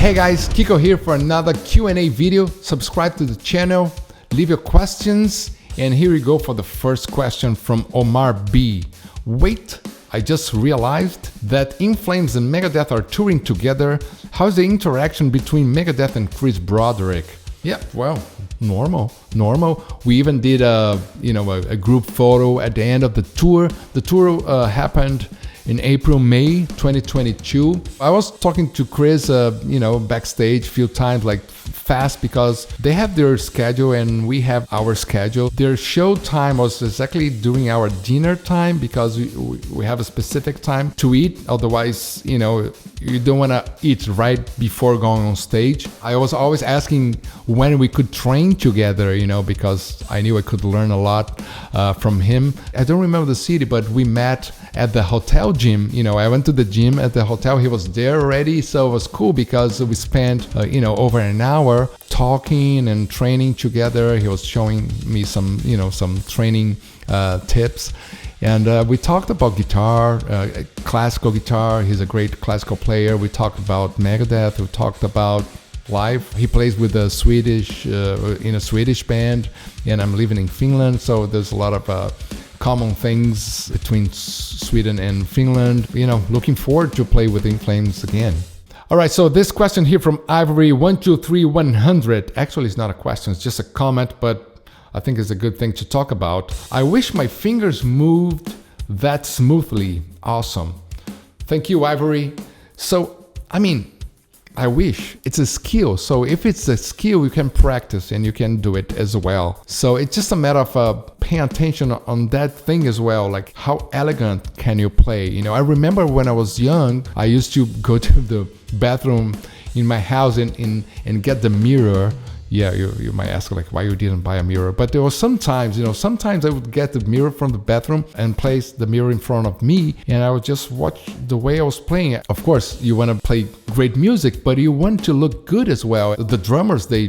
Hey guys, Kiko here for another Q&A video. Subscribe to the channel, leave your questions, and here we go for the first question from Omar B. Wait, I just realized that In Flames and Megadeth are touring together. How's the interaction between Megadeth and Chris Broderick? Yeah, well, normal. We even did a group photo at the end of the tour. The tour happened in May 2022. I was talking to Chris, backstage a few times, like fast, because they have their schedule and we have our schedule. Their show time was exactly during our dinner time because we have a specific time to eat. Otherwise, you don't want to eat right before going on stage. I was always asking when we could train together, because I knew I could learn a lot from him. I don't remember the city, but we met at the hotel gym. I went to the gym at the hotel. He was there already, so it was cool because we spent over an hour talking and training together. He was showing me some training tips, and we talked about guitar, classical guitar. He's a great classical player. We talked about Megadeth. We talked about live. He plays with a Swedish in a Swedish band, and I'm living in Finland, so there's a lot of common things between Sweden and Finland. Looking forward to play with In Flames again. All right, so this question here from Ivory123100. Actually, it's not a question, it's just a comment, but I think it's a good thing to talk about. I wish my fingers moved that smoothly. Awesome. Thank you, Ivory. So, I wish. It's a skill. So if it's a skill, you can practice and you can do it as well. So it's just a matter of paying attention on that thing as well. Like, how elegant can you play? I remember when I was young, I used to go to the bathroom in my house and get the mirror. Yeah, you might ask like why you didn't buy a mirror, but there was sometimes I would get the mirror from the bathroom and place the mirror in front of me, and I would just watch the way I was playing. Of course, you want to play great music, but you want to look good as well. The drummers, they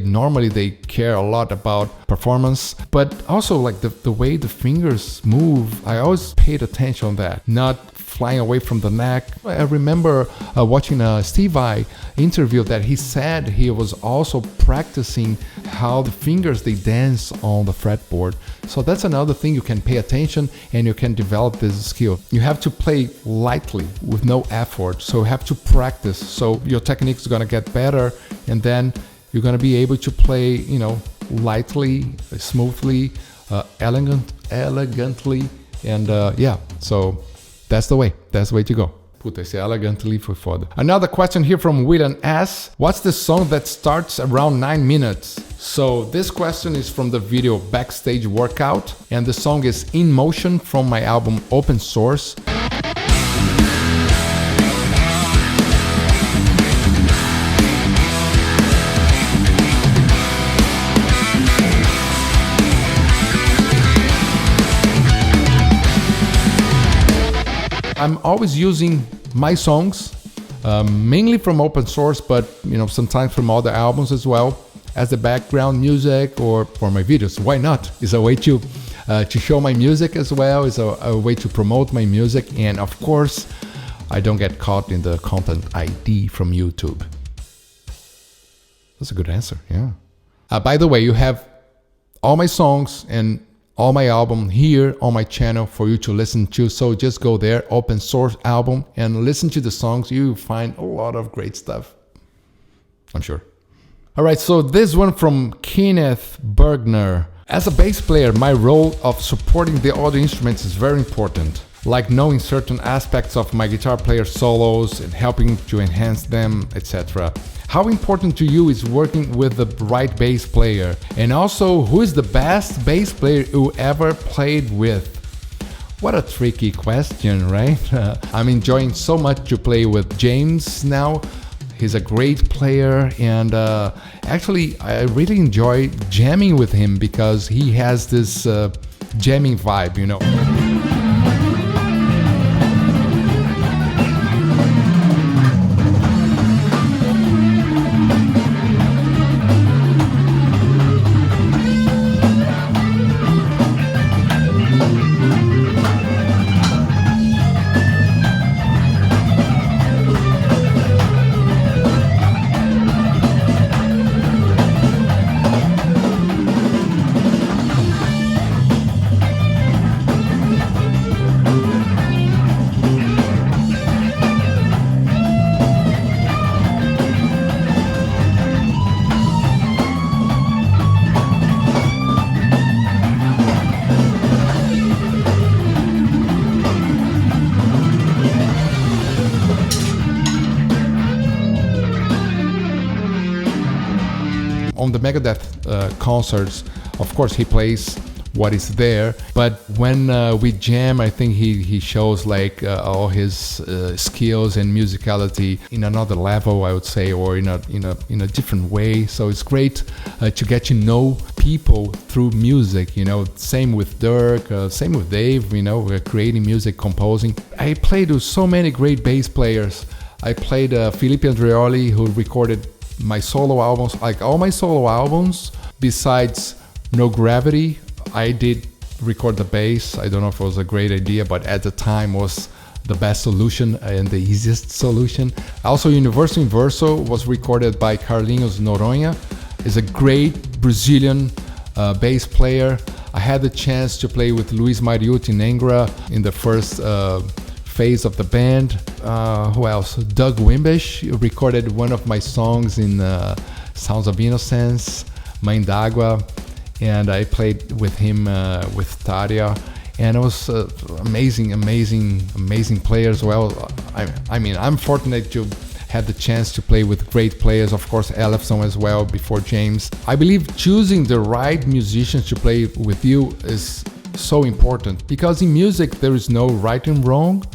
care a lot about performance, but also like the way the fingers move. I always paid attention on that, not flying away from the neck. I remember watching a Steve Vai interview that he said he was also practicing how the fingers, they dance on the fretboard. So that's another thing you can pay attention and you can develop this skill. You have to play lightly with no effort. So you have to practice. So your technique is going to get better, and then you're going to be able to play, lightly, smoothly, elegantly. And so that's the way to go. Puta, esse elegantly foi foda. Another question here from William S. What's the song that starts around 9 minutes? So this question is from the video Backstage Workout, and the song is In Motion from my album Open Source. I'm always using my songs, mainly from open source, but sometimes from other albums as well, as the background music or for my videos. Why not? It's a way to show my music as well. It's a way to promote my music, and of course, I don't get caught in the content ID from YouTube. That's a good answer. Yeah. By the way, you have all my songs and all my album here on my channel for you to listen to. So just go there, open source album, and listen to the songs. You find a lot of great stuff, I'm sure. All right, so this one from Kenneth Bergner. As a bass player, my role of supporting the other instruments is very important, like knowing certain aspects of my guitar player solos and helping to enhance them, etc. How important to you is working with the right bass player? And also, who is the best bass player you ever played with? What a tricky question, right? I'm enjoying so much to play with James now. He's a great player, and actually I really enjoy jamming with him because he has this jamming vibe, on the Megadeth concerts, of course he plays what is there, but when we jam, I think he shows like all his skills and musicality in another level, I would say, or in a different way. So it's great to get to know people through music, you know. Same with Dirk, same with Dave, you know, we're creating music, composing. I played with so many great bass players. I played Felipe Andreoli, who recorded my solo albums, like all my solo albums besides No Gravity. I did record the bass. I don't know if it was a great idea, but at the time was the best solution and the easiest solution. Also, Universo Inverso was recorded by Carlinhos Noronha. He's a great Brazilian bass player. I had the chance to play with Luis Mariucci in Angra in the first phase of the band. Who else? Doug Wimbish recorded one of my songs in Sounds of Innocence, Mãe d'Água. And I played with him, with Taria, and it was amazing players. Well, I mean, I'm fortunate to have the chance to play with great players, of course, Ellefson as well, before James. I believe choosing the right musicians to play with you is so important, because in music there is no right and wrong.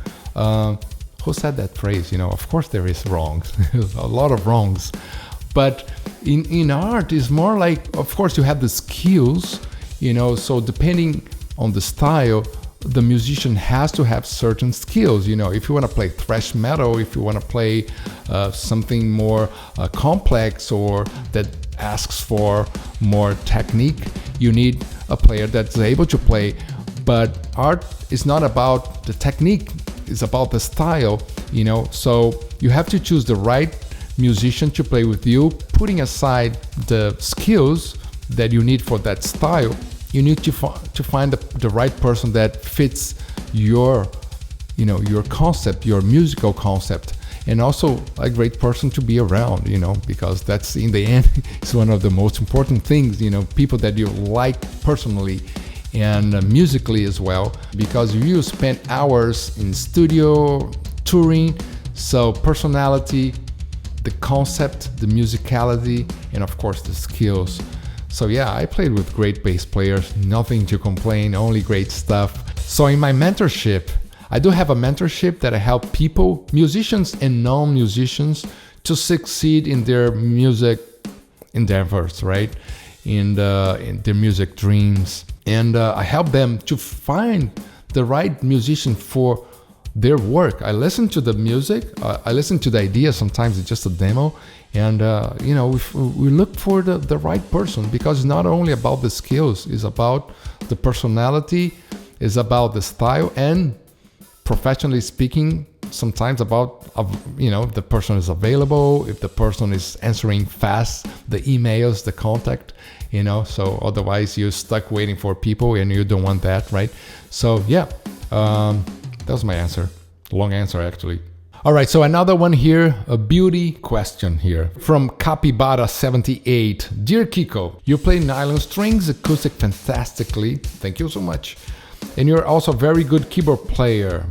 Who said that phrase? You know, of course there is wrongs, a lot of wrongs. But in art, it's more like, of course, you have the skills, you know, so depending on the style, the musician has to have certain skills. You know, if you want to play thrash metal, if you want to play something more complex or that asks for more technique, you need a player that's able to play. But art is not about the technique, it's about the style, you know, so you have to choose the right musician to play with you. Putting aside the skills that you need for that style, you need to find the right person that fits your, you know, your concept, your musical concept, and also a great person to be around, you know, because that's, in the end, it's one of the most important things, you know, people that you like personally and musically as well, because you spend hours in studio touring. So personality, the concept, the musicality, and of course the skills. So yeah, I played with great bass players, nothing to complain, only great stuff. So in my mentorship, I do have a mentorship that I help people, musicians and non-musicians, to succeed in their music endeavors, right? In their music dreams. And I help them to find the right musician for their work. I listen to the music, I listen to the idea, sometimes it's just a demo, and you know, we look for the right person, because it's not only about the skills, it's about the personality, it's about the style, and professionally speaking, sometimes about, you know, if the person is available, if the person is answering fast, the emails, the contact, you know, so otherwise you're stuck waiting for people and you don't want that, right? So yeah, that was my answer. Long answer, actually. All right, so another one here, a beauty question here from Capybara78. Dear Kiko, you play nylon strings acoustic fantastically. Thank you so much. And you're also a very good keyboard player.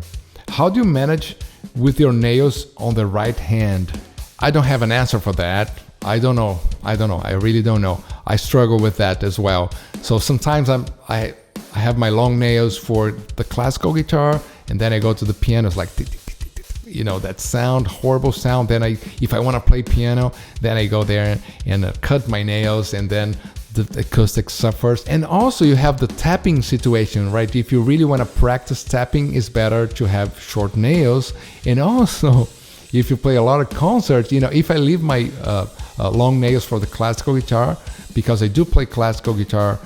How do you manage with your nails on the right hand? I don't have an answer for that. I don't know. I really don't know. I struggle with that as well. So sometimes I have my long nails for the classical guitar, and then I go to the piano. It's like, you know, that sound, horrible sound. Then if I want to play piano, then I go there and cut my nails, and then the acoustic suffers. And also you have the tapping situation, right? If you really want to practice tapping, it's better to have short nails. And also, if you play a lot of concerts, you know, if I leave my long nails for the classical guitar, because I do play classical guitar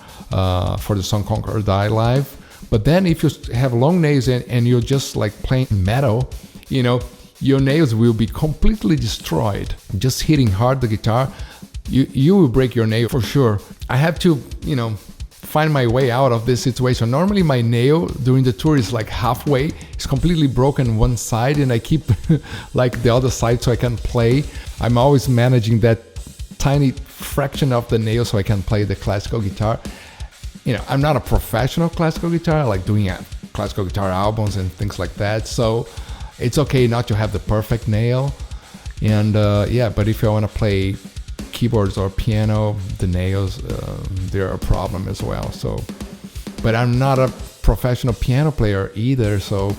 for the song Conquer or Die live, but then if you have long nails and you're just like playing metal, you know, your nails will be completely destroyed. Just hitting hard the guitar, you will break your nail for sure. I have to, you know, find my way out of this situation. Normally my nail during the tour is like halfway. It's completely broken one side, and I keep like the other side so I can play. I'm always managing that tiny fraction of the nail so I can play the classical guitar. You know, I'm not a professional classical guitar, I like doing classical guitar albums and things like that. So it's okay not to have the perfect nail. And yeah, but if I want to play keyboards or piano, the nails, they're a problem as well. So, but I'm not a professional piano player either, so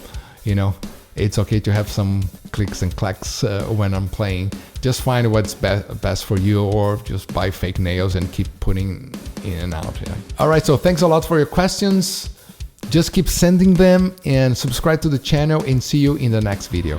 you know, it's okay to have some clicks and clacks when I'm playing. Just find what's best for you, or just buy fake nails and keep putting in and out. Yeah. All right, so thanks a lot for your questions. Just keep sending them and subscribe to the channel, and see you in the next video.